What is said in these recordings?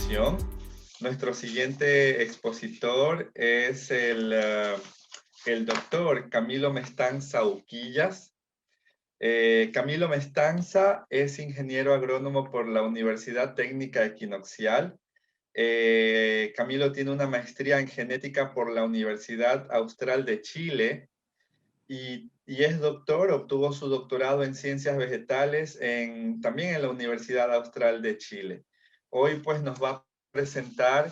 invitación. Nuestro siguiente expositor es el doctor Camilo Mestanza Uquillas. Camilo Mestanza es ingeniero agrónomo por la Universidad Técnica Equinoccial. Camilo tiene una maestría en genética por la Universidad Austral de Chile y es doctor, obtuvo su doctorado en ciencias vegetales también en la Universidad Austral de Chile. Hoy pues nos va a presentar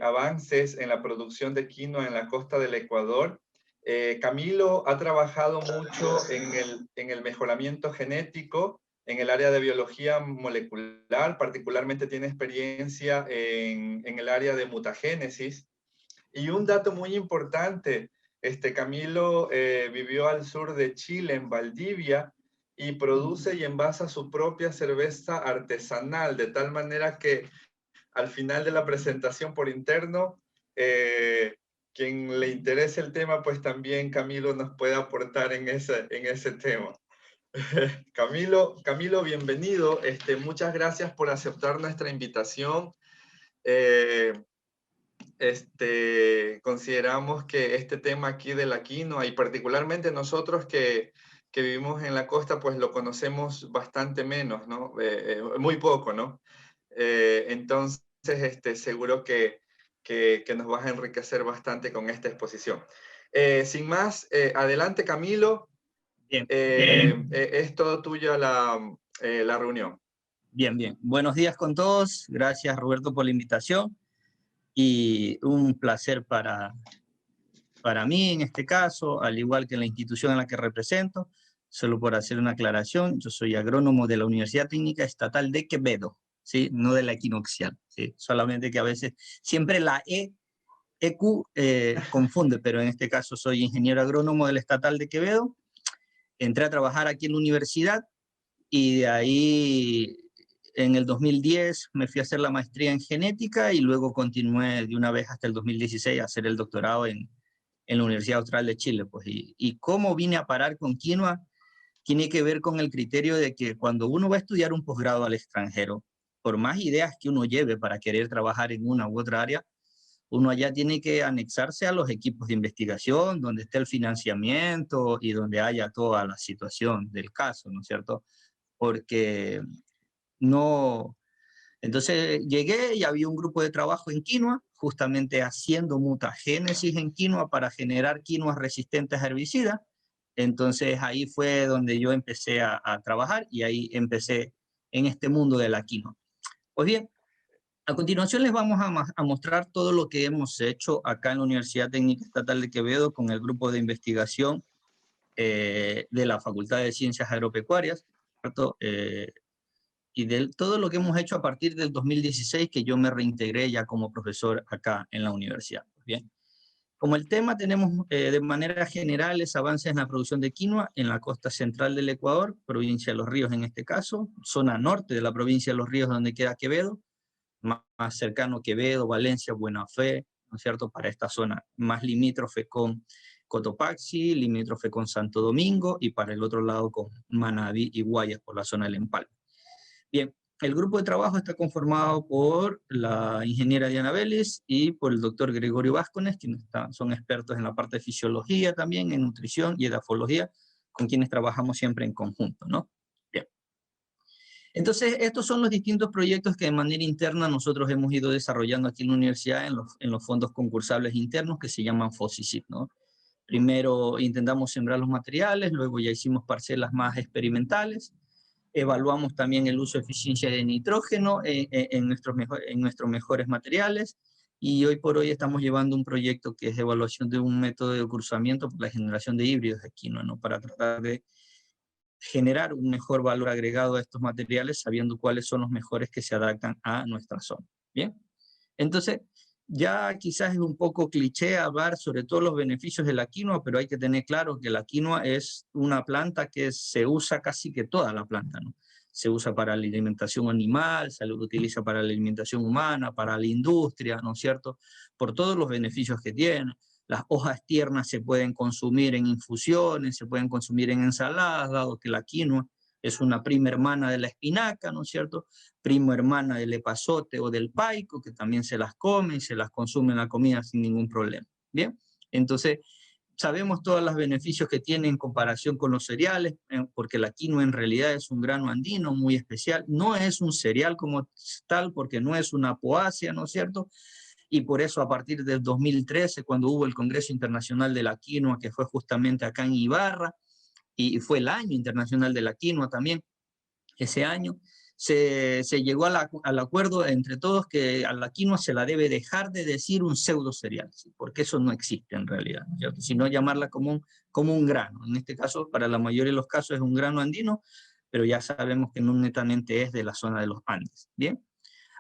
avances en la producción de quinoa en la costa del Ecuador. Camilo ha trabajado mucho en el mejoramiento genético, en el área de biología molecular, particularmente tiene experiencia en el área de mutagénesis. Y un dato muy importante, Camilo vivió al sur de Chile, en Valdivia, y produce y envasa su propia cerveza artesanal, de tal manera que al final de la presentación por interno, quien le interese el tema, pues también Camilo nos puede aportar en ese tema. Camilo, bienvenido. Muchas gracias por aceptar nuestra invitación. Consideramos que este tema aquí de la quinoa, y particularmente nosotros que vivimos en la costa, pues lo conocemos bastante menos, ¿no? Muy poco, ¿no? Entonces, seguro que nos vas a enriquecer bastante con esta exposición. Sin más, adelante, Camilo. Bien. Es todo tuyo la reunión. Bien. Buenos días con todos. Gracias, Roberto, por la invitación. Y un placer para mí, en este caso, al igual que en la institución en la que represento. Solo por hacer una aclaración, yo soy agrónomo de la Universidad Técnica Estatal de Quevedo, ¿sí? No de la Equinoccial, ¿sí? Solamente que a veces siempre la EQ confunde, pero en este caso soy ingeniero agrónomo del Estatal de Quevedo. Entré a trabajar aquí en la universidad y de ahí en el 2010 me fui a hacer la maestría en genética y luego continué de una vez hasta el 2016 a hacer el doctorado en la Universidad Austral de Chile. Pues, y cómo vine a parar con quinoa tiene que ver con el criterio de que cuando uno va a estudiar un posgrado al extranjero, por más ideas que uno lleve para querer trabajar en una u otra área, uno allá tiene que anexarse a los equipos de investigación, donde esté el financiamiento y donde haya toda la situación del caso, ¿no es cierto? Porque no... Entonces llegué y había un grupo de trabajo en quinoa, justamente haciendo mutagénesis en quinoa para generar quinoas resistentes a herbicidas. Entonces ahí fue donde yo empecé a trabajar y ahí empecé en este mundo de la quinoa. Pues bien, a continuación les vamos a mostrar todo lo que hemos hecho acá en la Universidad Técnica Estatal de Quevedo con el grupo de investigación de la Facultad de Ciencias Agropecuarias, ¿cierto? Y de todo lo que hemos hecho a partir del 2016, que yo me reintegré ya como profesor acá en la universidad. Bien. Como el tema tenemos de manera general es avances en la producción de quinoa en la costa central del Ecuador, provincia de Los Ríos en este caso, zona norte de la provincia de Los Ríos donde queda Quevedo, más cercano Quevedo, Valencia, Buena Fe, ¿no es cierto?, para esta zona, más limítrofe con Cotopaxi, limítrofe con Santo Domingo, y para el otro lado con Manabí y Guayas, por la zona del Empalme. Bien, el grupo de trabajo está conformado por la ingeniera Diana Vélez y por el doctor Gregorio Vázquez, quienes son expertos en la parte de fisiología también, en nutrición y edafología, con quienes trabajamos siempre en conjunto, ¿no? Bien. Entonces, estos son los distintos proyectos que de manera interna nosotros hemos ido desarrollando aquí en la universidad en los fondos concursables internos que se llaman FOSICIP, ¿no? Primero intentamos sembrar los materiales, luego ya hicimos parcelas más experimentales, evaluamos también el uso de eficiencia de nitrógeno en nuestros mejores materiales, y hoy por hoy estamos llevando un proyecto que es evaluación de un método de cruzamiento por la generación de híbridos de quinoa, ¿no? Para tratar de generar un mejor valor agregado a estos materiales, sabiendo cuáles son los mejores que se adaptan a nuestra zona. Bien, entonces ya quizás es un poco cliché hablar sobre todos los beneficios de la quinoa, pero hay que tener claro que la quinoa es una planta que se usa casi que toda la planta, ¿no? Se usa para la alimentación animal, se lo utiliza para la alimentación humana, para la industria, ¿no es cierto? Por todos los beneficios que tiene. Las hojas tiernas se pueden consumir en infusiones, se pueden consumir en ensaladas, dado que la quinoa Es una prima hermana de la espinaca, ¿no es cierto? Primo hermana del epazote o del paico, que también se las come y se las consume en la comida sin ningún problema. Bien, entonces sabemos todos los beneficios que tiene en comparación con los cereales, porque la quinoa en realidad es un grano andino muy especial. No es un cereal como tal, porque no es una poácea, ¿no es cierto? Y por eso a partir del 2013, cuando hubo el Congreso Internacional de la Quinoa, que fue justamente acá en Ibarra, y fue el Año Internacional de la Quinoa también, ese año, se llegó al acuerdo entre todos que a la quinoa se la debe dejar de decir un pseudo cereal, ¿sí? Porque eso no existe en realidad, ¿no es cierto? Sino llamarla como un grano. En este caso, para la mayoría de los casos es un grano andino, pero ya sabemos que no netamente es de la zona de los Andes. Bien.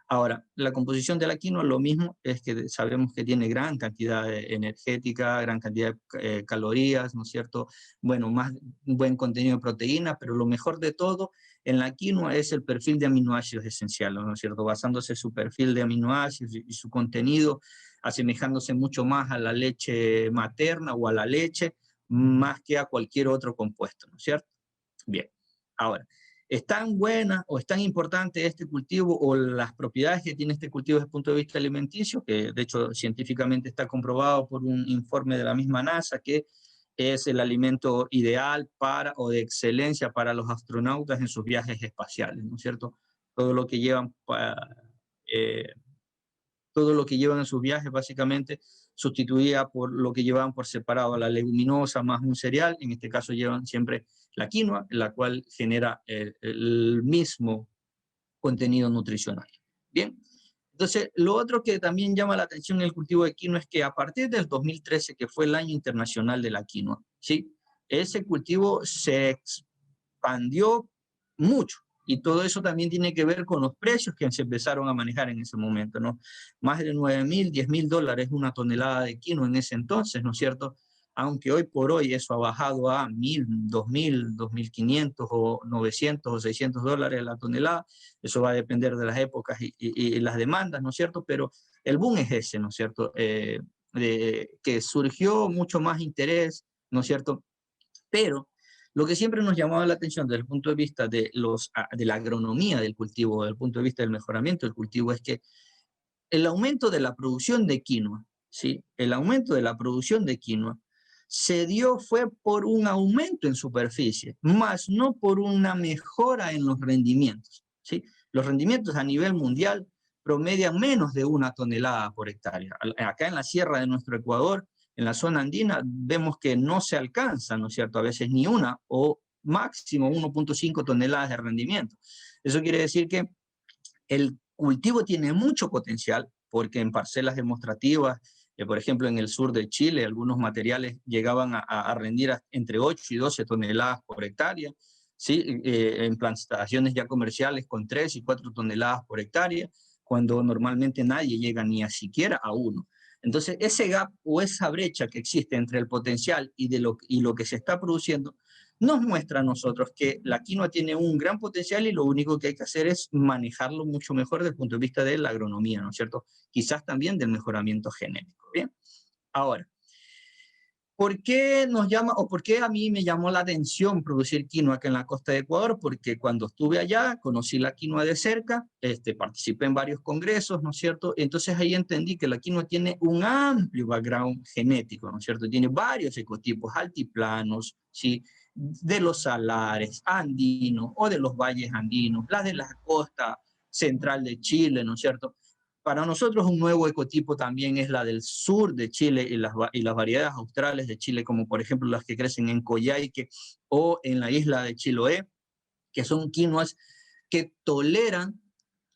Ahora, la composición de la quinoa, lo mismo, es que sabemos que tiene gran cantidad energética, gran cantidad de calorías, ¿no es cierto? Bueno, más un buen contenido de proteína, pero lo mejor de todo en la quinoa es el perfil de aminoácidos esencial, ¿no es cierto? Basándose en su perfil de aminoácidos y su contenido, asemejándose mucho más a la leche materna o a la leche, más que a cualquier otro compuesto, ¿no es cierto? Bien, ahora, ¿es tan buena o es tan importante este cultivo o las propiedades que tiene este cultivo desde el punto de vista alimenticio? Que de hecho científicamente está comprobado por un informe de la misma NASA que es el alimento ideal para o de excelencia para los astronautas en sus viajes espaciales, ¿no es cierto? Todo lo que llevan eh, todo lo que llevan en sus viajes básicamente sustituía por lo que llevaban por separado, la leguminosa más un cereal, en este caso llevan siempre la quinoa, la cual genera el mismo contenido nutricional. Bien, entonces lo otro que también llama la atención en el cultivo de quinoa es que a partir del 2013, que fue el año internacional de la quinoa, ¿sí? Ese cultivo se expandió mucho. Y todo eso también tiene que ver con los precios que se empezaron a manejar en ese momento, ¿no? Más de 9.000, 10.000 dólares una tonelada de quinoa en ese entonces, ¿no es cierto? Aunque hoy por hoy eso ha bajado a 1.000, 2.000, 2.500 o 900 o 600 dólares la tonelada. Eso va a depender de las épocas y las demandas, ¿no es cierto? Pero el boom es ese, ¿no es cierto? Que surgió mucho más interés, ¿no es cierto? Pero lo que siempre nos llamaba la atención desde el punto de vista de la agronomía del cultivo, desde el punto de vista del mejoramiento del cultivo, es que el aumento de la producción de quinoa, ¿sí? El aumento de la producción de quinoa fue por un aumento en superficie, más no por una mejora en los rendimientos, ¿sí? Los rendimientos a nivel mundial promedian menos de 1 tonelada por hectárea. Acá en la sierra de nuestro Ecuador, en la zona andina, vemos que no se alcanza, ¿no es cierto? A veces ni una o máximo 1.5 toneladas de rendimiento. Eso quiere decir que el cultivo tiene mucho potencial porque en parcelas demostrativas, por ejemplo, en el sur de Chile, algunos materiales llegaban a rendir entre 8 y 12 toneladas por hectárea, ¿sí? En plantaciones ya comerciales con 3 y 4 toneladas por hectárea, cuando normalmente nadie llega ni a siquiera a 1. Entonces, ese gap o esa brecha que existe entre el potencial y lo que se está produciendo nos muestra a nosotros que la quinoa tiene un gran potencial y lo único que hay que hacer es manejarlo mucho mejor desde el punto de vista de la agronomía, ¿no es cierto? Quizás también del mejoramiento genético, ¿bien? Ahora, ¿por qué nos llama o por qué a mí me llamó la atención producir quinoa acá en la costa de Ecuador? Porque cuando estuve allá conocí la quinoa de cerca, participé en varios congresos, ¿no es cierto? Entonces ahí entendí que la quinoa tiene un amplio background genético, ¿no es cierto? Tiene varios ecotipos altiplanos, ¿sí? De los salares andinos o de los valles andinos, las de la costa central de Chile, ¿no es cierto? Para nosotros un nuevo ecotipo también es la del sur de Chile y las variedades australes de Chile, como por ejemplo las que crecen en Coyhaique o en la isla de Chiloé, que son quinoas que toleran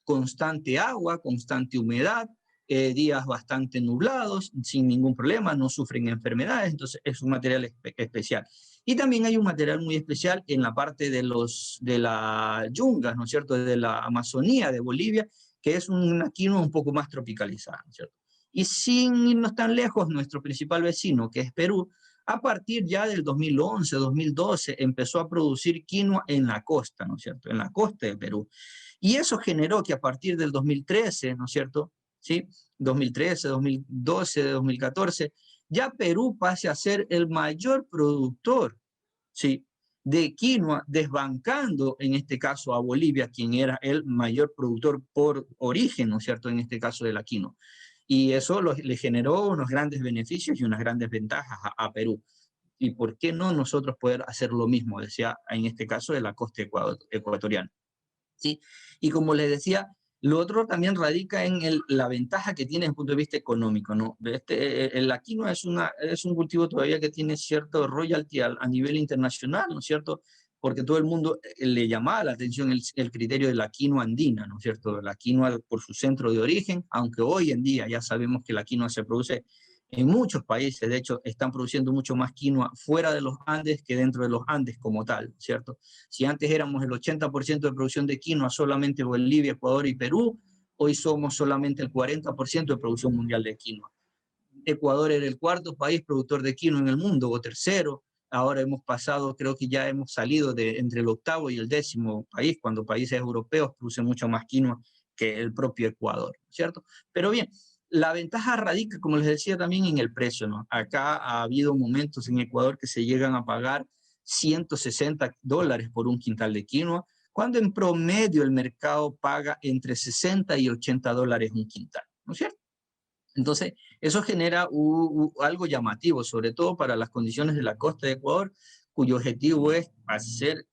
constante agua, constante humedad, días bastante nublados, sin ningún problema, no sufren enfermedades, entonces es un material especial. Y también hay un material muy especial en la parte de la yungas, ¿no es cierto?, de la Amazonía de Bolivia, que es una quinoa un poco más tropicalizada, ¿no es cierto? Y sin irnos tan lejos, nuestro principal vecino, que es Perú, a partir ya del 2011, 2012, empezó a producir quinoa en la costa, ¿no es cierto?, en la costa de Perú. Y eso generó que a partir del 2013, ¿no es cierto?, ¿sí?, 2013, 2012, 2014, ya Perú pase a ser el mayor productor, ¿sí?, de quinoa, desbancando en este caso a Bolivia, quien era el mayor productor por origen, ¿no es cierto?, en este caso de la quinoa. Y eso le generó unos grandes beneficios y unas grandes ventajas a Perú. ¿Y por qué no nosotros poder hacer lo mismo? Decía, en este caso, de la costa ecuatoriana. ¿Sí? Y como les decía, lo otro también radica en la ventaja que tiene desde el punto de vista económico, ¿no? La quinoa es un cultivo todavía que tiene cierto royalty a nivel internacional, ¿no es cierto? Porque todo el mundo le llamaba la atención el criterio de la quinoa andina, ¿no es cierto? La quinoa por su centro de origen, aunque hoy en día ya sabemos que la quinoa se produce en muchos países. De hecho, están produciendo mucho más quinoa fuera de los Andes que dentro de los Andes como tal, ¿cierto? Si antes éramos el 80% de producción de quinoa solamente Bolivia, Ecuador y Perú, hoy somos solamente el 40% de producción mundial de quinoa. Ecuador era el cuarto país productor de quinoa en el mundo, o tercero. Ahora hemos pasado, creo que ya hemos salido de entre el octavo y el 10º país, cuando países europeos producen mucho más quinoa que el propio Ecuador, ¿cierto? Pero bien, la ventaja radica, como les decía, también en el precio, ¿no? Acá ha habido momentos en Ecuador que se llegan a pagar $160 por un quintal de quinoa, cuando en promedio el mercado paga entre $60 y $80 un quintal, ¿no es cierto? Entonces, eso genera algo llamativo, sobre todo para las condiciones de la costa de Ecuador, cuyo objetivo es hacer,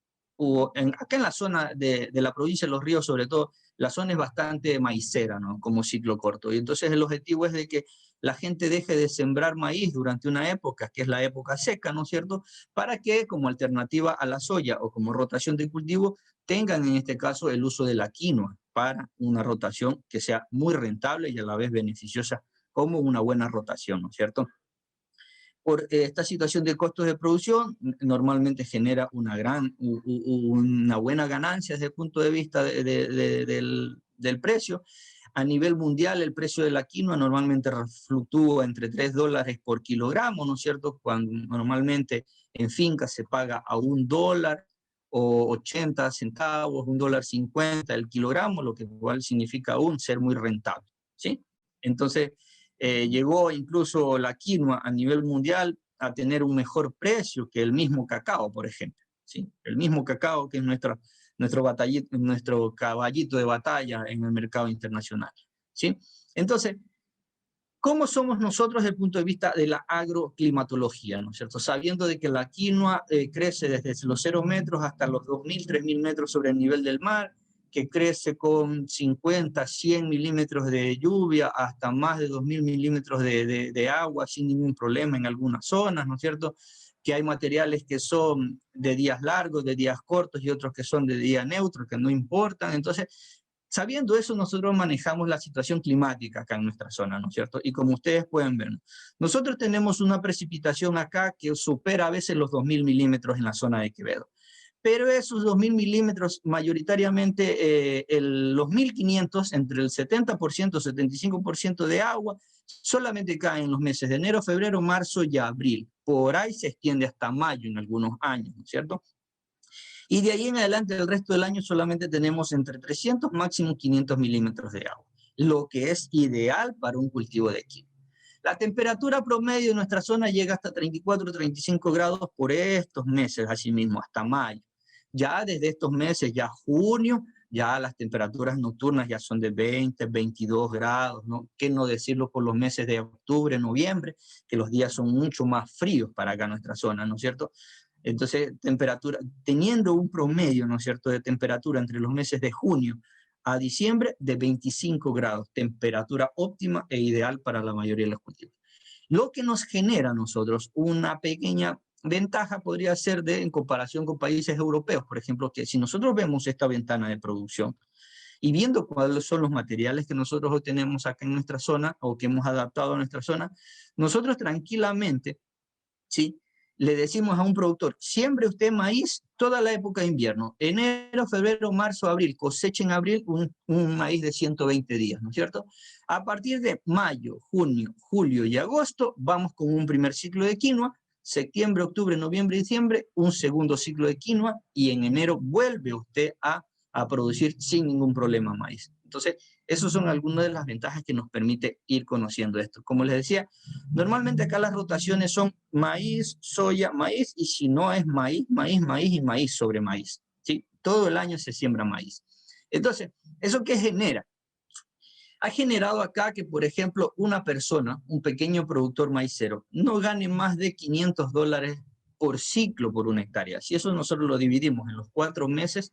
acá en la zona de la provincia de Los Ríos, sobre todo, la zona es bastante maicera, ¿no? Como ciclo corto. Y entonces el objetivo es de que la gente deje de sembrar maíz durante una época, que es la época seca, ¿no es cierto? Para que, como alternativa a la soya o como rotación de cultivo, tengan en este caso el uso de la quinoa para una rotación que sea muy rentable y a la vez beneficiosa como una buena rotación, ¿no es cierto? Por esta situación de costos de producción, normalmente genera una buena ganancia desde el punto de vista del precio. A nivel mundial, el precio de la quinoa normalmente fluctúa entre $3 por kilogramo, ¿no es cierto? Cuando normalmente en finca se paga a $1 o 80 centavos, $1.50 el kilogramo, lo que igual significa aún ser muy rentable, ¿sí? Entonces, llegó incluso la quinoa a nivel mundial a tener un mejor precio que el mismo cacao, por ejemplo, ¿sí? El mismo cacao que es nuestro caballito de batalla en el mercado internacional, ¿sí? Entonces, ¿cómo somos nosotros desde el punto de vista de la agroclimatología, ¿no es cierto? Sabiendo de que la quinoa crece desde los 0 metros hasta los 2.000, 3.000 metros sobre el nivel del mar, que crece con 50, 100 milímetros de lluvia hasta más de 2.000 milímetros de agua sin ningún problema en algunas zonas, ¿no es cierto? Que hay materiales que son de días largos, de días cortos y otros que son de día neutro, que no importan. Entonces, sabiendo eso, nosotros manejamos la situación climática acá en nuestra zona, ¿no es cierto? Y como ustedes pueden ver, nosotros tenemos una precipitación acá que supera a veces los 2.000 milímetros en la zona de Quevedo. Pero esos 2.000 milímetros, mayoritariamente los 1.500, entre el 70% y 75% de agua, solamente caen en los meses de enero, febrero, marzo y abril. Por ahí se extiende hasta mayo en algunos años, ¿no es cierto? Y de ahí en adelante, el resto del año solamente tenemos entre 300, máximo 500 milímetros de agua, lo que es ideal para un cultivo de quinoa. La temperatura promedio de nuestra zona llega hasta 34, 35 grados por estos meses, así mismo, hasta mayo. Ya desde estos meses, ya junio, ya las temperaturas nocturnas ya son de 20, 22 grados, ¿no? ¿Qué no decirlo por los meses de octubre, noviembre, que los días son mucho más fríos para acá nuestra zona, ¿no es cierto? Entonces, teniendo un promedio, ¿no es cierto?, de temperatura entre los meses de junio a diciembre de 25 grados, temperatura óptima e ideal para la mayoría de los cultivos. Lo que nos genera a nosotros una pequeña ventaja podría ser en comparación con países europeos, por ejemplo, que si nosotros vemos esta ventana de producción y viendo cuáles son los materiales que nosotros obtenemos acá en nuestra zona o que hemos adaptado a nuestra zona, nosotros tranquilamente, ¿sí?, le decimos a un productor, siembre usted maíz toda la época de invierno, enero, febrero, marzo, abril, cosecha en abril un maíz de 120 días, ¿no es cierto? A partir de mayo, junio, julio y agosto, vamos con un primer ciclo de quinoa, septiembre, octubre, noviembre y diciembre, un segundo ciclo de quinoa, y en enero vuelve usted a producir sin ningún problema maíz. Entonces, Entonces, esas son algunas de las ventajas que nos permite ir conociendo esto. Como les decía, normalmente acá las rotaciones son maíz, soya, maíz, y si no es maíz, maíz, maíz y maíz sobre maíz, ¿sí? Todo el año se siembra maíz. Entonces, ¿eso qué genera? Ha generado acá que, por ejemplo, una persona, un pequeño productor maicero, no gane más de $500 por ciclo por una hectárea. Si eso nosotros lo dividimos en los 4 meses,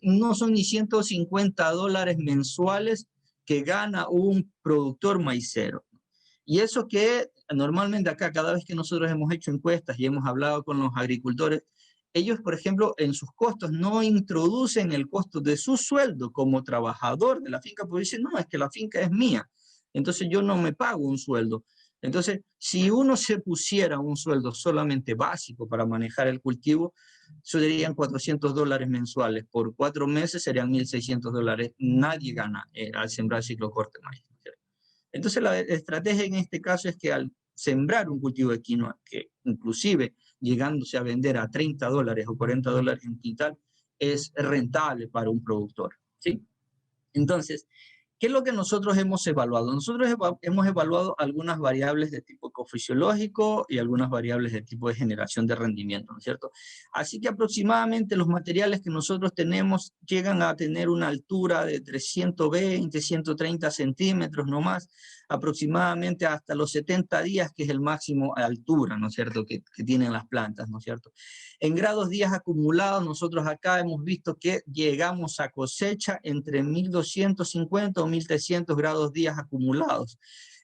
no son ni $150 mensuales que gana un productor maicero. Y eso que normalmente acá, cada vez que nosotros hemos hecho encuestas y hemos hablado con los agricultores, ellos, por ejemplo, en sus costos no introducen el costo de su sueldo como trabajador de la finca, porque dicen, no, es que la finca es mía, entonces yo no me pago un sueldo. Entonces, si uno se pusiera un sueldo solamente básico para manejar el cultivo, serían $400 mensuales. Por 4 meses serían $1.600. Nadie gana al sembrar ciclo corto de maíz. Entonces, la estrategia en este caso es que al sembrar un cultivo de quinoa, que inclusive llegándose a vender a $30 o $40 en quintal, es rentable para un productor, ¿sí? Entonces, ¿qué es lo que nosotros hemos evaluado? Nosotros hemos evaluado algunas variables de tipo ecofisiológico y algunas variables de tipo de generación de rendimiento, ¿no es cierto? Así que aproximadamente los materiales que nosotros tenemos llegan a tener una altura de 320, 130 centímetros no más, aproximadamente hasta los 70 días, que es el máximo a altura, ¿no es cierto?, que tienen las plantas, ¿no es cierto? En grados días acumulados, nosotros acá hemos visto que llegamos a cosecha entre 1250 o 1300 grados días acumulados.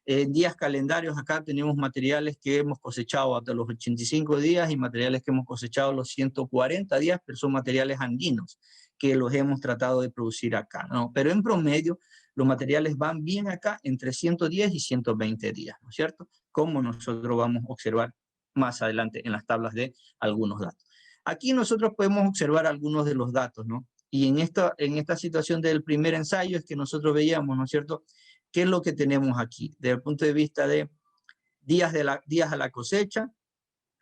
En días calendarios acá tenemos materiales que hemos cosechado hasta los 85 días y materiales que hemos cosechado los 140 días, pero son materiales andinos que los hemos tratado de producir acá, ¿no? Pero en promedio los materiales van bien acá entre 110 y 120 días, ¿no es cierto? Como nosotros vamos a observar más adelante en las tablas de algunos datos. Aquí nosotros podemos observar algunos de los datos, ¿no? Y en esta situación del primer ensayo es que nosotros veíamos, ¿no es cierto?, qué es lo que tenemos aquí, desde el punto de vista de días a la cosecha,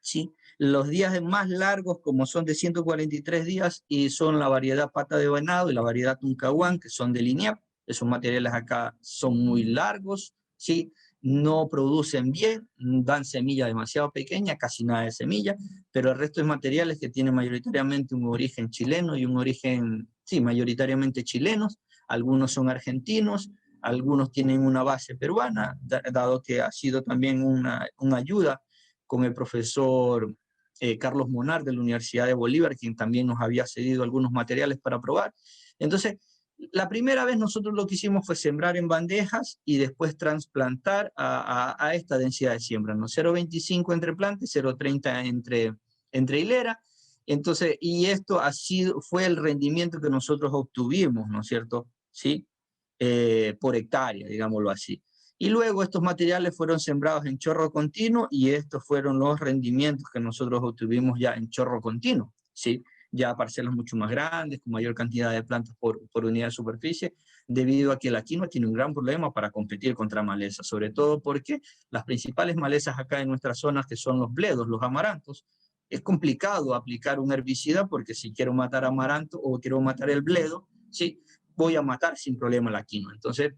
¿sí? Los días más largos, como son de 143 días, y son la variedad pata de venado y la variedad tuncahuán, que son de INEAP. Esos materiales acá son muy largos, ¿sí? No producen bien, dan semilla demasiado pequeña, casi nada de semilla, pero el resto de materiales que tienen mayoritariamente un origen chileno y un origen, sí, mayoritariamente chilenos, algunos son argentinos, algunos tienen una base peruana, dado que ha sido también una ayuda con el profesor Carlos Monar de la Universidad de Bolívar, quien también nos había cedido algunos materiales para probar. Entonces, la primera vez nosotros lo que hicimos fue sembrar en bandejas y después trasplantar a esta densidad de siembra, ¿no? 0,25 entre planta y 0,30 entre hilera. Entonces, y esto fue el rendimiento que nosotros obtuvimos, ¿no es cierto? ¿Sí? Por hectárea, digámoslo así. Y luego estos materiales fueron sembrados en chorro continuo y estos fueron los rendimientos que nosotros obtuvimos ya en chorro continuo, ¿sí? Ya parcelas mucho más grandes, con mayor cantidad de plantas por unidad de superficie, debido a que la quinoa tiene un gran problema para competir contra malezas, sobre todo porque las principales malezas acá en nuestras zonas, que son los bledos, los amarantos, es complicado aplicar un herbicida porque si quiero matar amaranto o quiero matar el bledo, ¿sí?, voy a matar sin problema la quinoa. Entonces,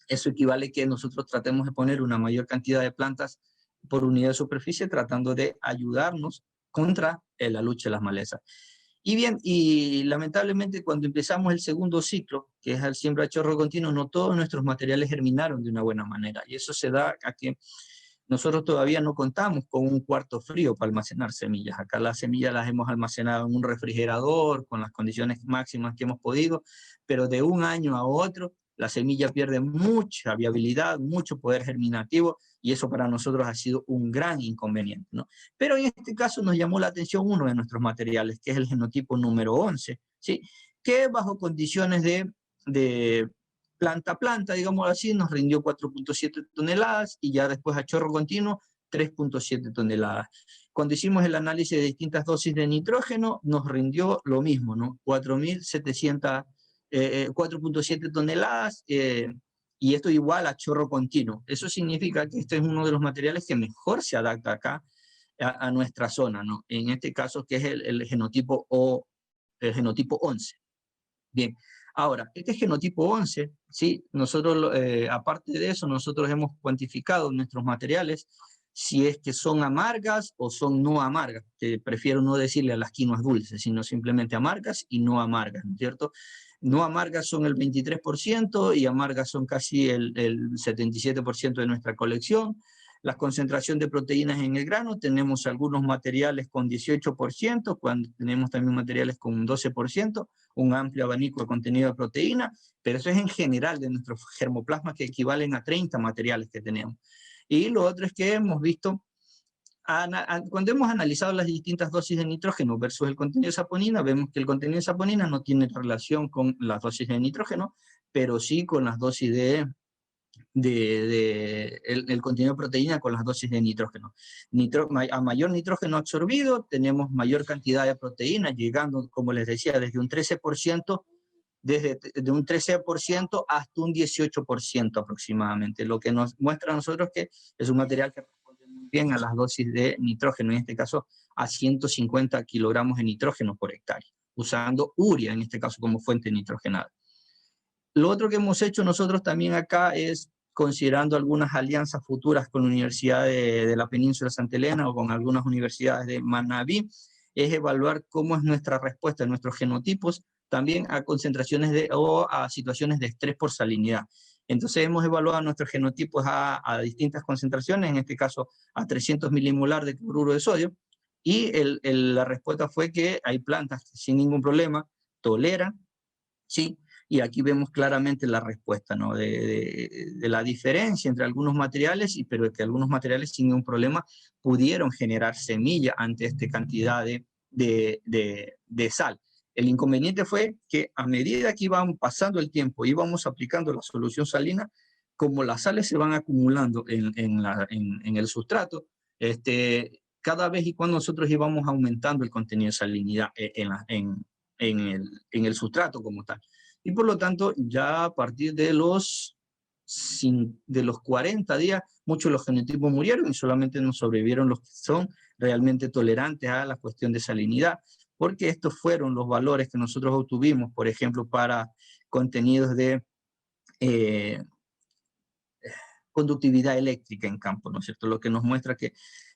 eso equivale a que nosotros tratemos de poner una mayor cantidad de plantas por unidad de superficie, tratando de ayudarnos contra la lucha de las malezas. Y bien, y lamentablemente cuando empezamos el segundo ciclo, que es el siembra a chorro continuo, no todos nuestros materiales germinaron de una buena manera. Y eso se da a que nosotros todavía no contamos con un cuarto frío para almacenar semillas. Acá las semillas las hemos almacenado en un refrigerador con las condiciones máximas que hemos podido, pero de un año a otro la semilla pierde mucha viabilidad, mucho poder germinativo, y eso para nosotros ha sido un gran inconveniente, ¿no? Pero en este caso nos llamó la atención uno de nuestros materiales, que es el genotipo número 11, ¿sí?, que bajo condiciones de planta a planta, digamos así, nos rindió 4.7 toneladas y ya después a chorro continuo 3.7 toneladas. Cuando hicimos el análisis de distintas dosis de nitrógeno, nos rindió lo mismo, ¿no? 4.7 toneladas, y esto igual a chorro continuo. Eso significa que este es uno de los materiales que mejor se adapta acá a nuestra zona, ¿no? En este caso, que es el genotipo 11. Bien, Ahora, este genotipo 11, ¿sí? Nosotros, aparte de eso, nosotros hemos cuantificado nuestros materiales si es que son amargas o son no amargas. Prefiero no decirle a las quinoas dulces, sino simplemente amargas y no amargas, ¿no es cierto? No amargas son el 23% y amargas son casi el 77% de nuestra colección. La concentración de proteínas en el grano, tenemos algunos materiales con 18%, cuando tenemos también materiales con un 12%, un amplio abanico de contenido de proteína, pero eso es en general de nuestros germoplasmas que equivalen a 30 materiales que tenemos. Y lo otro es que hemos visto, cuando hemos analizado las distintas dosis de nitrógeno versus el contenido de saponina, vemos que el contenido de saponina no tiene relación con las dosis de nitrógeno, pero sí con las dosis el contenido de proteína con las dosis de nitrógeno. A mayor nitrógeno absorbido, tenemos mayor cantidad de proteína, llegando, como les decía, desde un 13%, de un 13% hasta un 18% aproximadamente, lo que nos muestra a nosotros que es un material que responde muy bien a las dosis de nitrógeno, en este caso a 150 kilogramos de nitrógeno por hectárea, usando urea en este caso como fuente nitrogenada. Lo otro que hemos hecho nosotros también acá es, considerando algunas alianzas futuras con la Universidad de la Península de Santa Elena o con algunas universidades de Manabí, es evaluar cómo es nuestra respuesta, nuestros genotipos, también a concentraciones o a situaciones de estrés por salinidad. Entonces hemos evaluado nuestros genotipos a distintas concentraciones, en este caso a 300 milimolar de cloruro de sodio, y la respuesta fue que hay plantas que sin ningún problema toleran, ¿sí? Y aquí vemos claramente la respuesta, ¿no? de la diferencia entre algunos materiales, pero que algunos materiales sin ningún problema pudieron generar semilla ante esta cantidad de sal. El inconveniente fue que a medida que íbamos pasando el tiempo, íbamos aplicando la solución salina, como las sales se van acumulando en el sustrato, cada vez y cuando nosotros íbamos aumentando el contenido de salinidad en el sustrato como tal. Y por lo tanto, ya a partir de los 40 días, muchos de los genotipos murieron y solamente nos sobrevivieron los que son realmente tolerantes a la cuestión de salinidad, porque estos fueron los valores que nosotros obtuvimos, por ejemplo, para contenidos de conductividad eléctrica en campo, ¿no es cierto? Lo que nos muestra que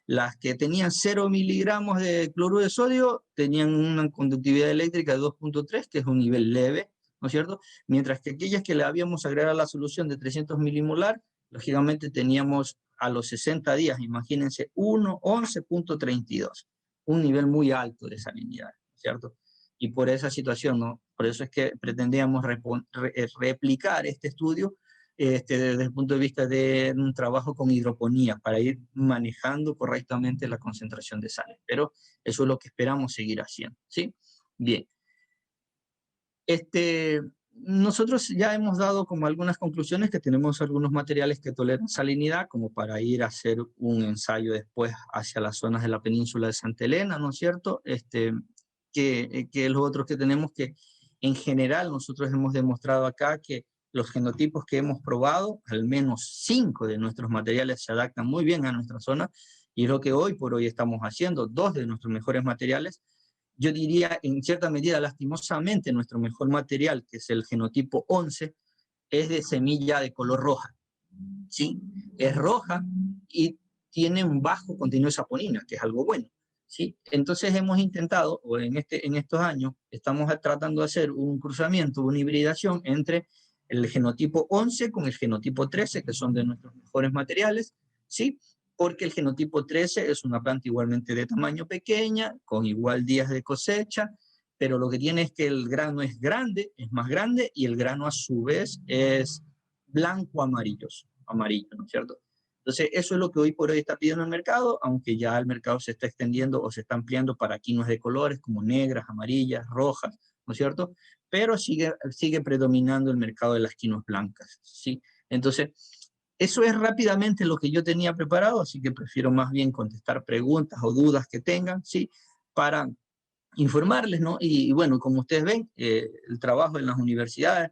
las que tenían 0 miligramos de cloruro de sodio tenían una conductividad eléctrica de 2.3, que es un nivel leve, ¿no es cierto? Mientras que aquellas que le habíamos agregado a la solución de 300 milimolar, lógicamente teníamos a los 60 días, imagínense, 11.32, un nivel muy alto de salinidad, ¿cierto? Y por esa situación, ¿no? Por eso es que pretendíamos replicar este estudio desde el punto de vista de un trabajo con hidroponía, para ir manejando correctamente la concentración de sales. Pero eso es lo que esperamos seguir haciendo, ¿sí? Bien. Nosotros ya hemos dado como algunas conclusiones, que tenemos algunos materiales que toleran salinidad, como para ir a hacer un ensayo después hacia las zonas de la península de Santa Elena, ¿no es cierto? Que los otros que tenemos, que en general nosotros hemos demostrado acá que los genotipos que hemos probado, al menos 5 de nuestros materiales se adaptan muy bien a nuestra zona, y es lo que hoy por hoy estamos haciendo. 2 de nuestros mejores materiales, yo diría en cierta medida, lastimosamente, nuestro mejor material, que es el genotipo 11, es de semilla de color roja, ¿sí? Es roja y tiene un bajo contenido de saponina, que es algo bueno, ¿sí? Entonces hemos intentado, o en estos años, estamos tratando de hacer un cruzamiento, una hibridación entre el genotipo 11 con el genotipo 13, que son de nuestros mejores materiales, ¿sí? Porque el genotipo 13 es una planta igualmente de tamaño pequeña, con igual días de cosecha, pero lo que tiene es que el grano es grande, es más grande, y el grano a su vez es blanco-amarillo, ¿no es cierto? Entonces, eso es lo que hoy por hoy está pidiendo el mercado, aunque ya el mercado se está extendiendo o se está ampliando para quinoas de colores como negras, amarillas, rojas, ¿no es cierto? Pero sigue predominando el mercado de las quinoas blancas, ¿sí? Entonces, eso es rápidamente lo que yo tenía preparado, así que prefiero más bien contestar preguntas o dudas que tengan, ¿sí? Para informarles, ¿no? Y bueno, como ustedes ven, el trabajo en las universidades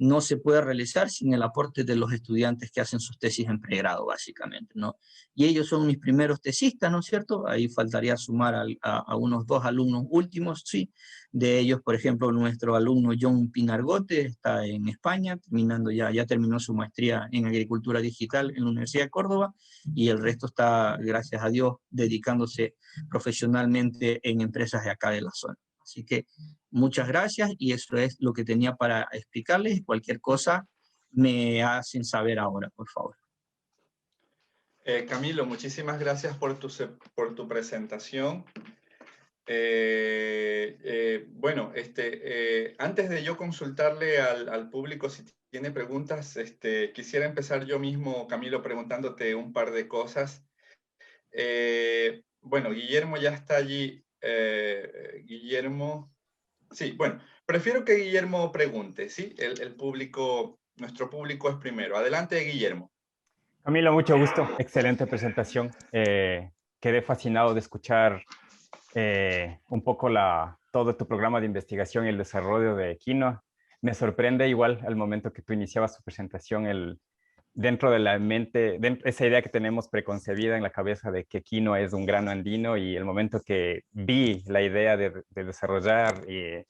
no se puede realizar sin el aporte de los estudiantes que hacen sus tesis en pregrado, básicamente, ¿no? Y ellos son mis primeros tesistas, ¿no es cierto? Ahí faltaría sumar a unos 2 alumnos últimos, sí. De ellos, por ejemplo, nuestro alumno John Pinargote está en España, ya terminó su maestría en agricultura digital en la Universidad de Córdoba, y el resto está, gracias a Dios, dedicándose profesionalmente en empresas de acá de la zona. Así que muchas gracias, y eso es lo que tenía para explicarles. Cualquier cosa me hacen saber ahora, por favor. Camilo, muchísimas gracias por tu presentación. Bueno, antes de yo consultarle al público si tiene preguntas, quisiera empezar yo mismo, Camilo, preguntándote un par de cosas. Bueno, Guillermo ya está allí. Guillermo, sí, bueno, prefiero que Guillermo pregunte, ¿sí? El público, nuestro público es primero. Adelante, Guillermo. Camilo, mucho gusto. Excelente presentación. Quedé fascinado de escuchar un poco todo tu programa de investigación y el desarrollo de Quinoa. Me sorprende igual al momento que tú iniciabas tu presentación, dentro de la mente, esa idea que tenemos preconcebida en la cabeza de que quinoa es un grano andino, y el momento que vi la idea de desarrollar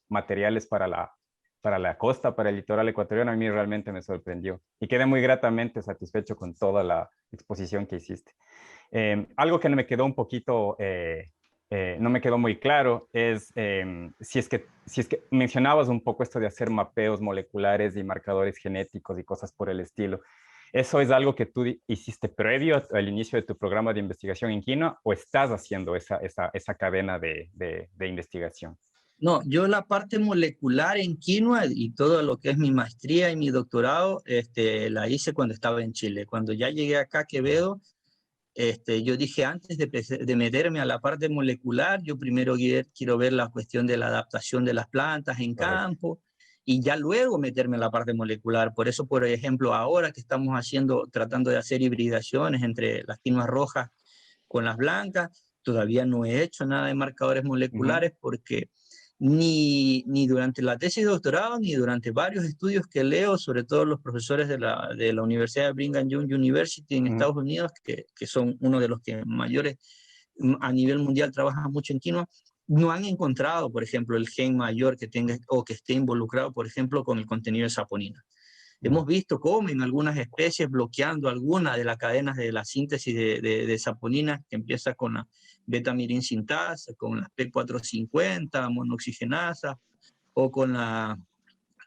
materiales para la costa, para el litoral ecuatoriano, a mí realmente me sorprendió y quedé muy gratamente satisfecho con toda la exposición que hiciste. Algo que no me quedó un poquito, no me quedó muy claro es si es que mencionabas un poco esto de hacer mapeos moleculares y marcadores genéticos y cosas por el estilo. ¿Eso es algo que tú hiciste previo al inicio de tu programa de investigación en quinoa, o estás haciendo esa cadena de investigación? No, yo la parte molecular en quinoa y todo lo que es mi maestría y mi doctorado, la hice cuando estaba en Chile. Cuando ya llegué acá a Quevedo, yo dije, antes de meterme a la parte molecular, yo primero quiero ver la cuestión de la adaptación de las plantas en campo, y ya luego meterme a la parte molecular. Por eso, por ejemplo, ahora que estamos tratando de hacer hibridaciones entre las quinoas rojas con las blancas, todavía no he hecho nada de marcadores moleculares porque ni durante la tesis de doctorado, ni durante varios estudios que leo, sobre todo los profesores de la Universidad de Brigham Young University en Estados Unidos, que son uno de los que mayores a nivel mundial trabajan mucho en quinoa, no han encontrado, por ejemplo, el gen mayor que tenga o que esté involucrado, por ejemplo, con el contenido de saponina. Hemos visto cómo en algunas especies, bloqueando alguna de las cadenas de la síntesis de saponina, que empieza con la beta-mirin sintasa, con la P450, monoxigenasa, o con la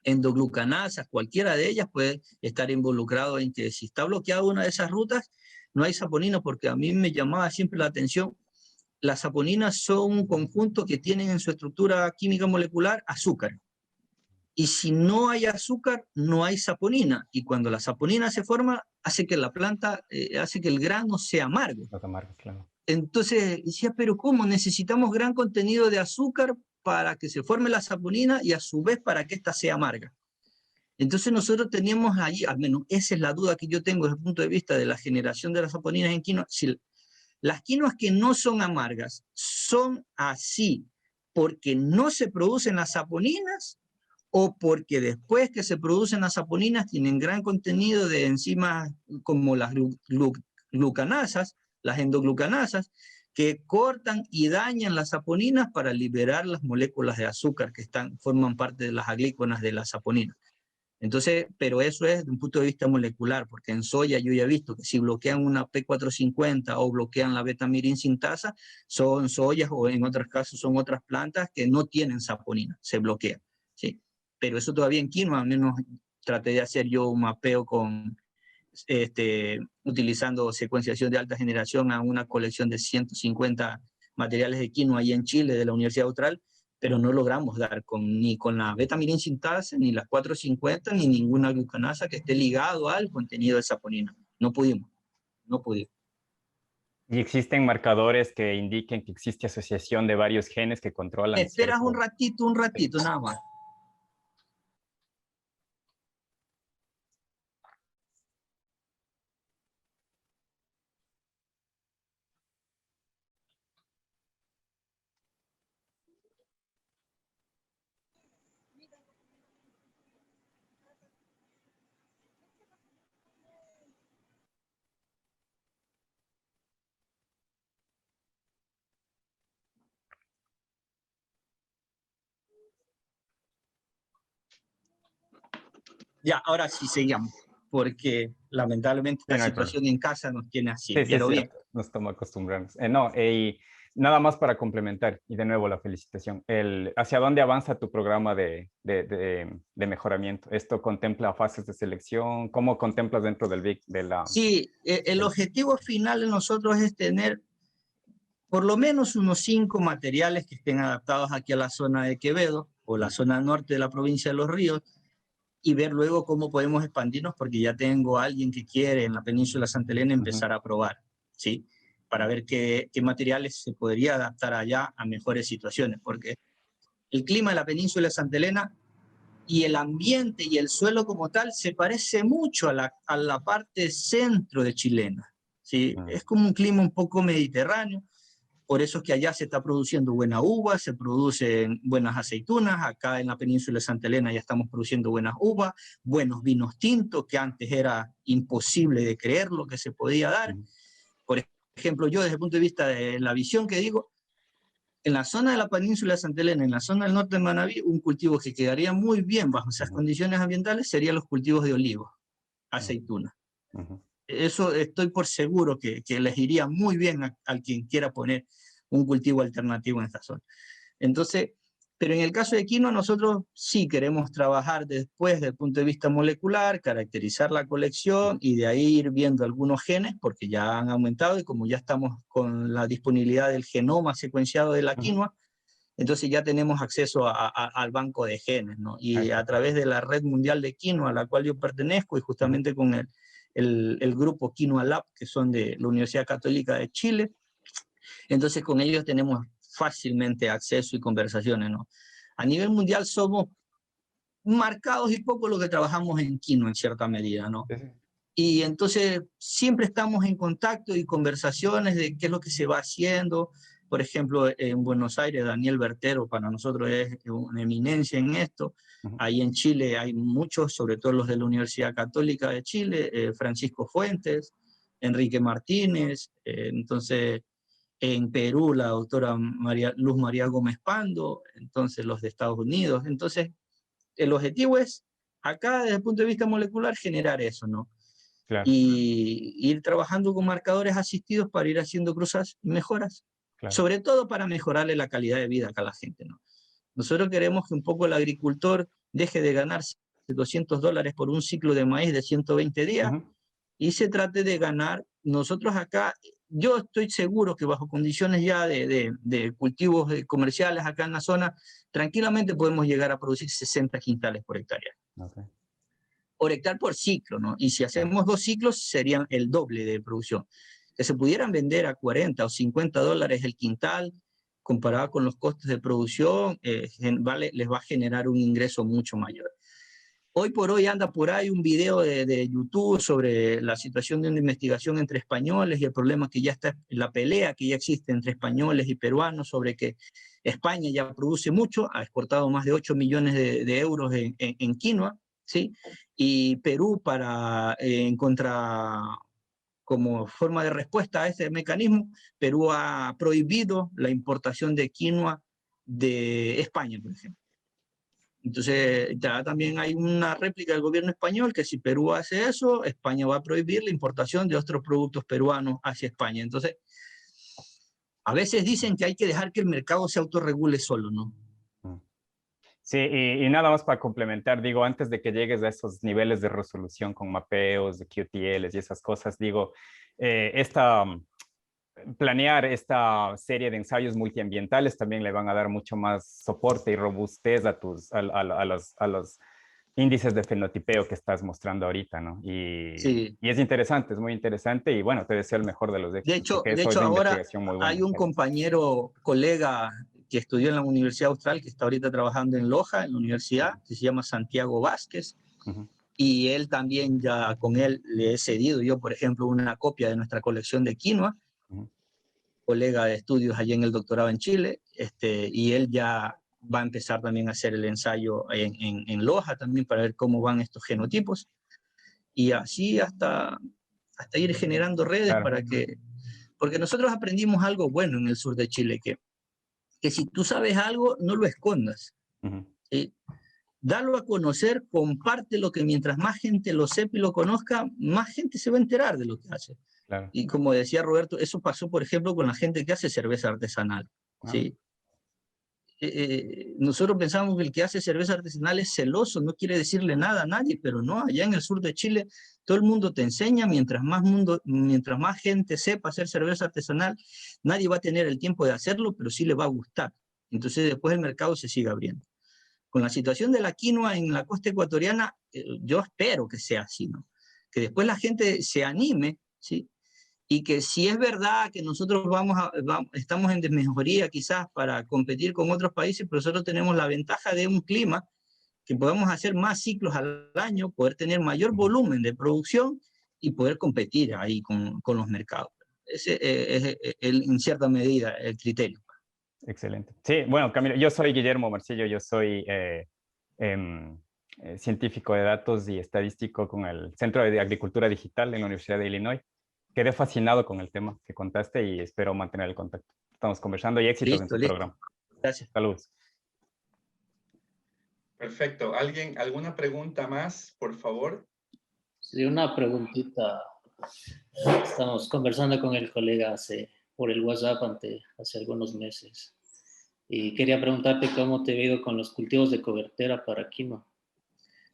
endoglucanasa, cualquiera de ellas puede estar involucrado en que si está bloqueada una de esas rutas, no hay saponina, porque a mí me llamaba siempre la atención. Las saponinas son un conjunto que tienen en su estructura química molecular azúcar. Y si no hay azúcar, no hay saponina. Y cuando la saponina se forma, hace que la planta, hace que el grano sea amargo. Claro. Entonces decía, pero ¿cómo? Necesitamos gran contenido de azúcar para que se forme la saponina y a su vez para que ésta sea amarga. Entonces nosotros teníamos allí, al menos esa es la duda que yo tengo desde el punto de vista de la generación de las saponinas en quinoa. Si las quinoas que no son amargas son así porque no se producen las saponinas, o porque después que se producen las saponinas tienen gran contenido de enzimas como las glucanasas, las endoglucanasas, que cortan y dañan las saponinas para liberar las moléculas de azúcar que forman parte de las aglíconas de la saponina. Entonces, pero eso es de un punto de vista molecular, porque en soya yo ya he visto que si bloquean una P450 o bloquean la beta-mirin sintasa, son soyas, o en otros casos son otras plantas que no tienen saponina, se bloquean, ¿sí? Pero eso todavía en quinoa, al menos traté de hacer yo un mapeo utilizando secuenciación de alta generación a una colección de 150 materiales de quinoa ahí en Chile, de la Universidad Austral, pero no logramos dar ni con la beta-mirin sintasa, ni las 450, ni ninguna glucanasa que esté ligado al contenido de saponina. No pudimos. ¿Y existen marcadores que indiquen que existe asociación de varios genes que controlan Esperas cierto? un ratito, nada más. Ya, ahora sí seguimos, porque lamentablemente Sí, la no hay situación en casa nos tiene así, Sí, sí, es pero bien. cierto. Nos toma acostumbrarnos. No, y nada más para complementar, y de nuevo la felicitación. ¿Hacia dónde avanza tu programa de mejoramiento? ¿Esto contempla fases de selección? ¿Cómo contemplas dentro del BIC de la... Sí, el objetivo final de nosotros es tener por lo menos unos 5 materiales que estén adaptados aquí a la zona de Quevedo o la zona norte de la provincia de Los Ríos, y ver luego cómo podemos expandirnos, porque ya tengo a alguien que quiere en la península de Santa Elena empezar a probar, ¿sí? Para ver qué materiales se podría adaptar allá a mejores situaciones, porque el clima de la península de Santa Elena y el ambiente y el suelo como tal se parece mucho a la parte centro de chilena, ¿sí? Es como un clima un poco mediterráneo. Por eso es que allá se está produciendo buena uva, se producen buenas aceitunas. Acá en la península de Santa Elena ya estamos produciendo buenas uvas, buenos vinos tintos, que antes era imposible de creer lo que se podía dar. Por ejemplo, yo desde el punto de vista de la visión que digo, en la zona de la península de Santa Elena, en la zona del norte de Manabí, un cultivo que quedaría muy bien bajo esas condiciones ambientales serían los cultivos de olivos, aceitunas. Eso estoy por seguro que les iría muy bien al quien quiera poner un cultivo alternativo en esta zona. Entonces, pero en el caso de quinoa, nosotros sí queremos trabajar después desde el punto de vista molecular, caracterizar la colección y de ahí ir viendo algunos genes, porque ya han aumentado y como ya estamos con la disponibilidad del genoma secuenciado de la quinoa, entonces ya tenemos acceso al banco de genes, ¿no? Y a través de la Red Mundial de Quinoa, a la cual yo pertenezco, y justamente con el grupo Quinoa Lab, que son de la Universidad Católica de Chile, entonces con ellos tenemos fácilmente acceso y conversaciones, ¿no? A nivel mundial somos marcados y poco lo que trabajamos en quinoa en cierta medida, ¿no? Y entonces siempre estamos en contacto y conversaciones de qué es lo que se va haciendo. Por ejemplo, en Buenos Aires, Daniel Bertero para nosotros es una eminencia en esto. Ahí en Chile hay muchos, sobre todo los de la Universidad Católica de Chile, Francisco Fuentes, Enrique Martínez, entonces en Perú la doctora Luz María Gómez Pando, entonces los de Estados Unidos. Entonces, el objetivo es, acá desde el punto de vista molecular, generar eso, ¿no? Claro. Y ir trabajando con marcadores asistidos para ir haciendo cruzas y mejoras, sobre todo para mejorarle la calidad de vida acá a la gente, ¿no? Nosotros queremos que un poco el agricultor deje de ganarse $200 por un ciclo de maíz de 120 días y se trate de ganar. Nosotros acá, yo estoy seguro que bajo condiciones ya de cultivos comerciales acá en la zona, tranquilamente podemos llegar a producir 60 quintales por hectárea. Por hectárea por ciclo, ¿no? Y si hacemos 2 ciclos, serían el doble de producción. Que se pudieran vender a 40 o 50 dólares el quintal, comparado con los costos de producción, les va a generar un ingreso mucho mayor. Hoy por hoy anda por ahí un video de YouTube sobre la situación de una investigación entre españoles y el problema que ya está, la pelea que ya existe entre españoles y peruanos sobre que España ya produce mucho, ha exportado más de 8 millones de euros en quinoa, ¿sí? Y Perú como forma de respuesta a ese mecanismo, Perú ha prohibido la importación de quinoa de España, por ejemplo. Entonces, ya también hay una réplica del gobierno español que si Perú hace eso, España va a prohibir la importación de otros productos peruanos hacia España. Entonces, a veces dicen que hay que dejar que el mercado se autorregule solo, ¿no? Sí, y nada más para complementar, digo, antes de que llegues a esos niveles de resolución con mapeos, de QTLs y esas cosas, digo, planear esta serie de ensayos multiambientales también le van a dar mucho más soporte y robustez a los índices de fenotipeo que estás mostrando ahorita, ¿no? Sí. Y es interesante, es muy interesante y bueno, te deseo el mejor de los éxitos, porque De eso es hecho de ahora investigación muy buena. hay un compañero, colega que estudió en la Universidad Austral, que está ahorita trabajando en Loja, en la universidad, que se llama Santiago Vázquez, y él también, ya con él le he cedido yo, por ejemplo, una copia de nuestra colección de quinoa, colega de estudios allí en el doctorado en Chile, y él ya va a empezar también a hacer el ensayo en Loja también para ver cómo van estos genotipos, y así hasta ir generando redes para que, porque nosotros aprendimos algo bueno en el sur de Chile, que si tú sabes algo, no lo escondas, ¿sí? darlo a conocer, compártelo, que mientras más gente lo sepa y lo conozca, más gente se va a enterar de lo que hace. Claro. Y como decía Roberto, eso pasó, por ejemplo, con la gente que hace cerveza artesanal. ¿Sí? Nosotros pensamos que el que hace cerveza artesanal es celoso, no quiere decirle nada a nadie, pero no, allá en el sur de Chile todo el mundo te enseña, mientras más gente sepa hacer cerveza artesanal, nadie va a tener el tiempo de hacerlo, pero sí le va a gustar. Entonces después el mercado se sigue abriendo. Con la situación de la quinoa en la costa ecuatoriana, yo espero que sea así, ¿no? Que después la gente se anime, ¿sí? Y que si es verdad que nosotros estamos en desmejoría quizás para competir con otros países, pero nosotros tenemos la ventaja de un clima que podemos hacer más ciclos al año, poder tener mayor volumen de producción y poder competir ahí con los mercados. Ese es en cierta medida el criterio. Excelente. Sí, bueno, Camilo, yo soy Guillermo Marcillo, yo soy científico de datos y estadístico con el Centro de Agricultura Digital en la Universidad de Illinois. Quedé fascinado con el tema que contaste y espero mantener el contacto. Estamos conversando y éxitos en tu programa. Gracias. Saludos. Perfecto. ¿Alguna pregunta más, por favor? Sí, una preguntita. Estamos conversando con el colega por el WhatsApp hace algunos meses. Y quería preguntarte cómo te he ido con los cultivos de cobertera para quinoa.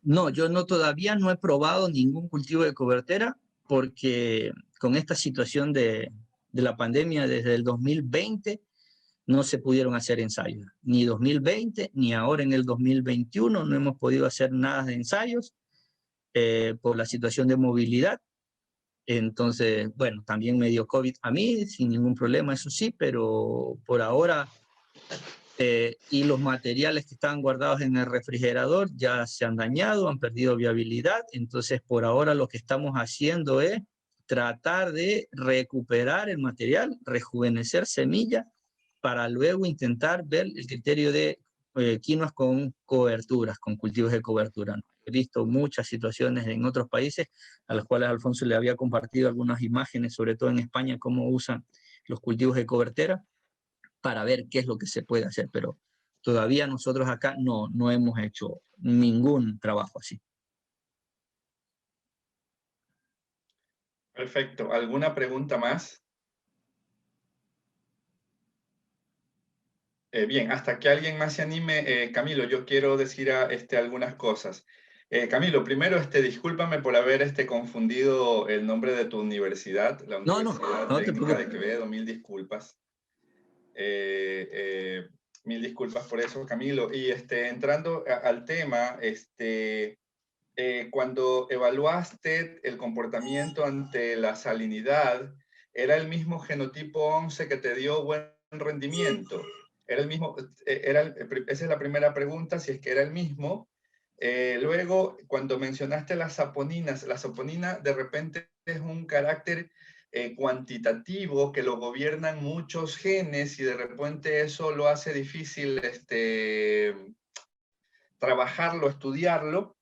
No, yo todavía no he probado ningún cultivo de cobertera porque con esta situación de la pandemia desde el 2020 no se pudieron hacer ensayos. Ni 2020 ni ahora en el 2021 no hemos podido hacer nada de ensayos por la situación de movilidad. Entonces, bueno, también me dio COVID a mí, sin ningún problema, eso sí, pero por ahora, y los materiales que estaban guardados en el refrigerador ya se han dañado, han perdido viabilidad, entonces por ahora lo que estamos haciendo es tratar de recuperar el material, rejuvenecer semilla, para luego intentar ver el criterio de quinoas con coberturas, con cultivos de cobertura. He visto muchas situaciones en otros países a las cuales Alfonso le había compartido algunas imágenes, sobre todo en España, cómo usan los cultivos de cobertera para ver qué es lo que se puede hacer, pero todavía nosotros acá no hemos hecho ningún trabajo así. Perfecto. ¿Alguna pregunta más? Bien, hasta que alguien más se anime, Camilo, yo quiero decir algunas cosas. Camilo, primero, discúlpame por haber confundido el nombre de tu universidad, la Universidad Técnica de Quevedo, mil disculpas. Mil disculpas por eso, Camilo. Y entrando al tema, cuando evaluaste el comportamiento ante la salinidad, ¿era el mismo genotipo 11 que te dio buen rendimiento? ¿Era el mismo? Esa es la primera pregunta, si es que era el mismo. Luego, cuando mencionaste las saponinas, la saponina de repente es un carácter cuantitativo que lo gobiernan muchos genes y de repente eso lo hace difícil trabajarlo, estudiarlo.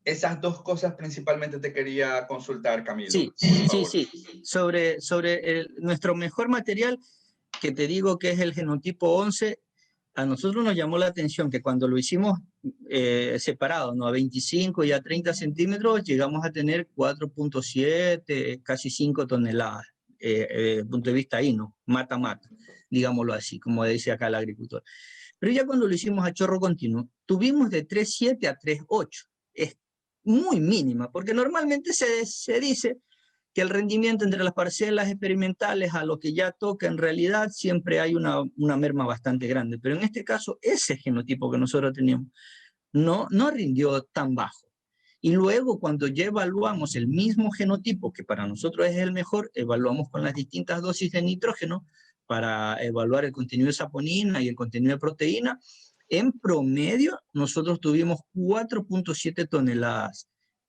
Esas dos cosas principalmente te quería consultar, Camilo. Sí. Sobre nuestro mejor material, que te digo que es el genotipo 11, a nosotros nos llamó la atención que cuando lo hicimos separado, ¿no? A 25 y a 30 centímetros, llegamos a tener 4.7, casi 5 toneladas, punto de vista ahí, ¿no? Mata, digámoslo así, como dice acá el agricultor. Pero ya cuando lo hicimos a chorro continuo, tuvimos de 3.7 a 3.8. Es muy mínima, porque normalmente se dice que el rendimiento entre las parcelas experimentales a lo que ya toca en realidad siempre hay una merma bastante grande, pero en este caso ese genotipo que nosotros teníamos no rindió tan bajo. Y luego cuando ya evaluamos el mismo genotipo, que para nosotros es el mejor, evaluamos con las distintas dosis de nitrógeno para evaluar el contenido de saponina y el contenido de proteína. En promedio, nosotros tuvimos 4.7 toneladas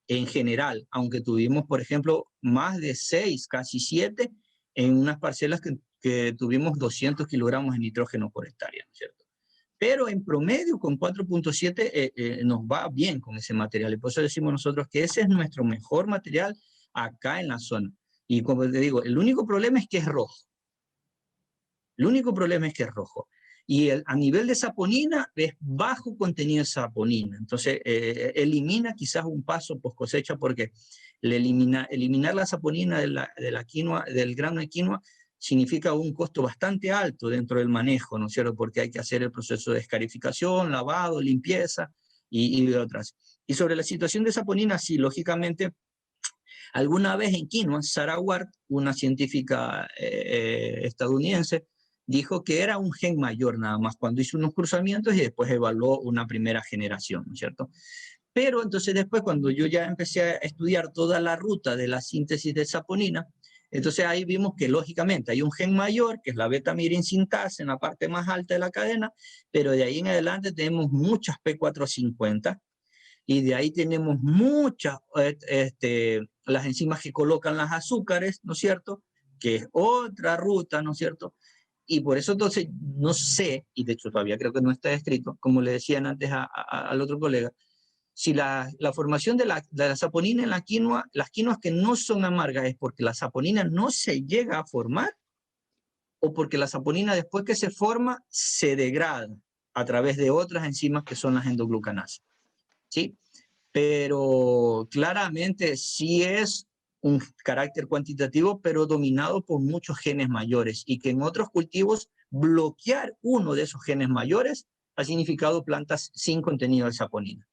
en general, aunque tuvimos, por ejemplo, más de 6, casi 7, en unas parcelas que tuvimos 200 kilogramos de nitrógeno por hectárea, ¿no es cierto? Pero en promedio, con 4.7 nos va bien con ese material. Y por eso decimos nosotros que ese es nuestro mejor material acá en la zona. Y como te digo, el único problema es que es rojo. El único problema es que es rojo. Y a nivel de saponina es bajo contenido de saponina. Entonces, elimina quizás un paso post cosecha porque eliminar la saponina de la quinoa, del grano de quinoa, significa un costo bastante alto dentro del manejo, ¿no es cierto? Porque hay que hacer el proceso de escarificación, lavado, limpieza y otras. Y sobre la situación de saponina, sí, lógicamente, alguna vez en quinoa, Sarah Ward, una científica estadounidense, dijo que era un gen mayor nada más cuando hizo unos cruzamientos y después evaluó una primera generación, ¿no es cierto? Pero entonces después cuando yo ya empecé a estudiar toda la ruta de la síntesis de saponina, entonces ahí vimos que lógicamente hay un gen mayor, que es la beta-mirin sintasa en la parte más alta de la cadena, pero de ahí en adelante tenemos muchas P450 y de ahí tenemos muchas, las enzimas que colocan las azúcares, ¿no es cierto? Que es otra ruta, ¿no es cierto? Y por eso entonces no sé, y de hecho todavía creo que no está escrito, como le decían antes al otro colega, si la formación de la saponina en la quinoa, las quinoas que no son amargas es porque la saponina no se llega a formar o porque la saponina después que se forma se degrada a través de otras enzimas que son las endoglucanasas, ¿sí? Pero claramente sí es un carácter cuantitativo, pero dominado por muchos genes mayores y que en otros cultivos bloquear uno de esos genes mayores ha significado plantas sin contenido de saponina.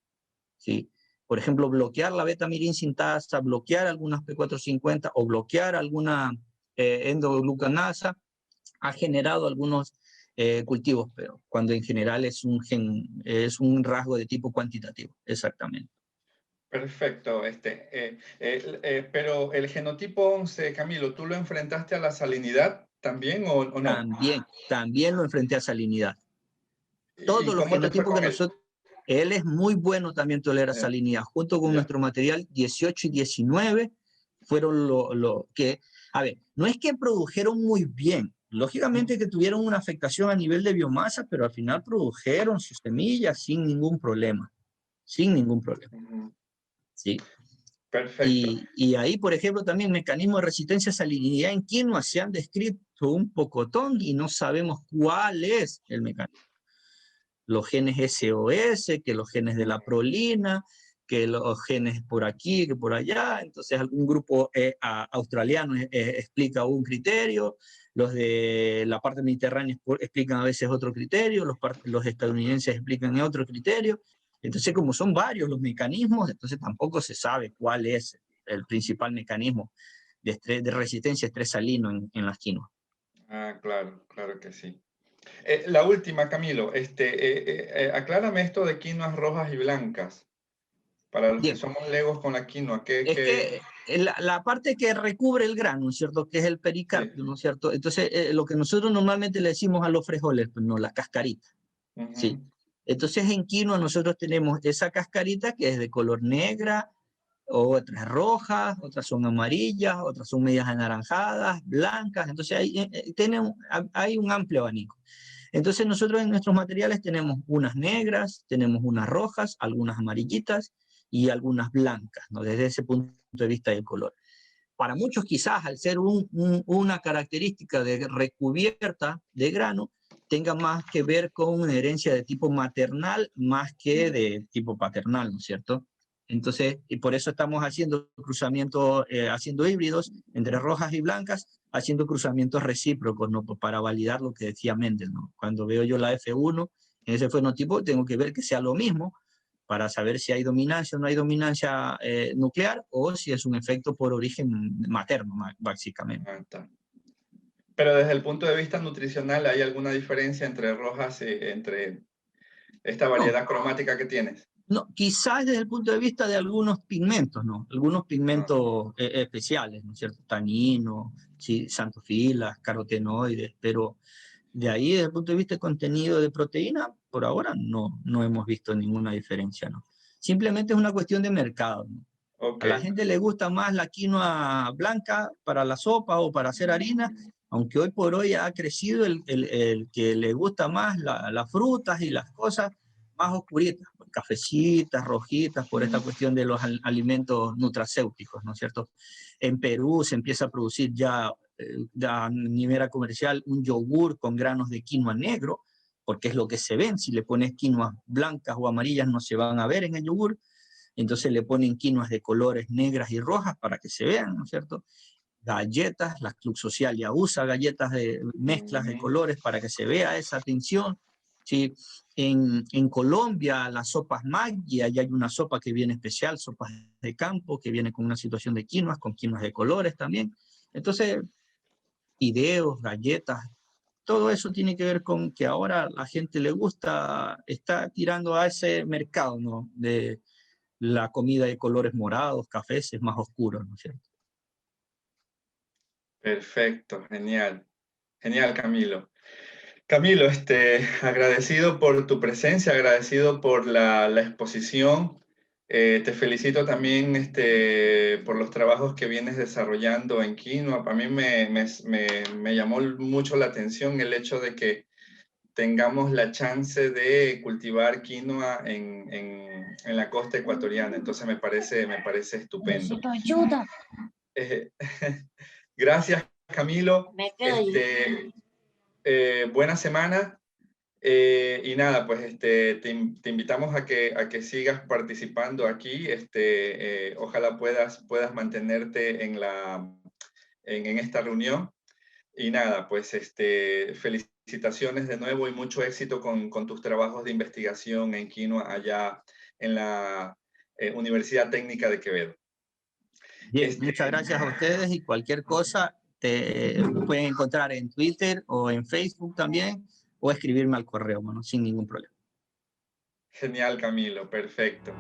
¿Sí? Por ejemplo, bloquear la beta-mirin sintasa, bloquear algunas P450 o bloquear alguna endoglucanasa ha generado algunos cultivos, pero cuando en general es un rasgo de tipo cuantitativo, exactamente. Perfecto. Pero el genotipo 11, Camilo, ¿tú lo enfrentaste a la salinidad también o no? También lo enfrenté a salinidad. Todos ¿Y los cómo te fue genotipos que con él? nosotros... Él es muy bueno también tolera salinidad. Junto con Ya. nuestro material 18 y 19 fueron lo que... A ver, no es que produjeron muy bien. Lógicamente que tuvieron una afectación a nivel de biomasa, pero al final produjeron sus semillas sin ningún problema. Sin ningún problema. ¿Sí? Perfecto. Y ahí, por ejemplo, también mecanismos de resistencia a salinidad en quinoa se han descrito un pocotón y no sabemos cuál es el mecanismo. Los genes SOS, que los genes de la prolina, que los genes por aquí, que por allá. Entonces algún grupo australiano explica un criterio, los de la parte mediterránea explican a veces otro criterio, los estadounidenses explican otro criterio. Entonces, como son varios los mecanismos, entonces tampoco se sabe cuál es el principal mecanismo de resistencia a estrés salino en las quinoas. Ah, claro, claro que sí. La última, Camilo, aclárame esto de quinoas rojas y blancas. Para los que Bien. somos legos con la quinoa, Es que la parte que recubre el grano, ¿no es cierto? Que es el pericarpio, ¿no es cierto? Entonces, lo que nosotros normalmente le decimos a los frijoles, pues no, la cascarita, ¿sí? Entonces, en quinoa nosotros tenemos esa cascarita que es de color negra, otras rojas, otras son amarillas, otras son medias anaranjadas, blancas. Entonces, hay un amplio abanico. Entonces, nosotros en nuestros materiales tenemos unas negras, tenemos unas rojas, algunas amarillitas, y algunas blancas, ¿no? Desde ese punto de vista del color. Para muchos quizás al ser una característica de recubierta de grano, tenga más que ver con una herencia de tipo maternal más que de tipo paternal, ¿no es cierto? Entonces, y por eso estamos haciendo cruzamientos, haciendo híbridos entre rojas y blancas, haciendo cruzamientos recíprocos, ¿no? Para validar lo que decía Mendel, ¿no? Cuando veo yo la F1 en ese fenotipo, tengo que ver que sea lo mismo, para saber si hay dominancia o no hay dominancia nuclear o si es un efecto por origen materno, básicamente. Pero desde el punto de vista nutricional, ¿hay alguna diferencia entre rojas, entre esta variedad cromática que tienes? No, quizás desde el punto de vista de algunos pigmentos, ¿no? Algunos pigmentos especiales, ¿no es cierto? Tanino, sí, xantofilas, carotenoides, pero de ahí, desde el punto de vista de contenido de proteína, por ahora no hemos visto ninguna diferencia, ¿no? Simplemente es una cuestión de mercado, ¿no? A la gente le gusta más la quinoa blanca para la sopa o para hacer harina, aunque hoy por hoy ha crecido el que le gusta más las frutas y las cosas más oscuritas, cafecitas, rojitas, por esta cuestión de los alimentos nutracéuticos, ¿no es cierto? En Perú se empieza a producir ya a nivel comercial un yogur con granos de quinoa negro, porque es lo que se ven. Si le pones quinoas blancas o amarillas no se van a ver en el yogur, entonces le ponen quinoas de colores negras y rojas para que se vean, ¿no es cierto? Galletas, la Club Social ya usa galletas de mezclas de colores para que se vea esa tinción. ¿Sí? En Colombia, las sopas Maggi, ahí hay una sopa que viene especial, sopas de campo, que viene con una situación de quinoas, con quinoas de colores también. Entonces, fideos, galletas, todo eso tiene que ver con que ahora la gente le gusta, está tirando a ese mercado, ¿no? De la comida de colores morados, cafés, más oscuros, ¿no es cierto? Perfecto, genial. Genial, Camilo. Camilo, agradecido por tu presencia, agradecido por la exposición. Te felicito también por los trabajos que vienes desarrollando en quinoa. Para mí me llamó mucho la atención el hecho de que tengamos la chance de cultivar quinoa en la costa ecuatoriana. Entonces me parece estupendo. Necesito ayuda. Gracias, Camilo. Me quedo Buena semana. Y nada, pues te invitamos a que sigas participando aquí. Ojalá puedas mantenerte en esta reunión. Y nada, pues felicitaciones de nuevo y mucho éxito con tus trabajos de investigación en quinoa allá en la Universidad Técnica de Quevedo. Bien, muchas gracias a ustedes y cualquier cosa te pueden encontrar en Twitter o en Facebook también o escribirme al correo, bueno, sin ningún problema. Genial, Camilo, perfecto.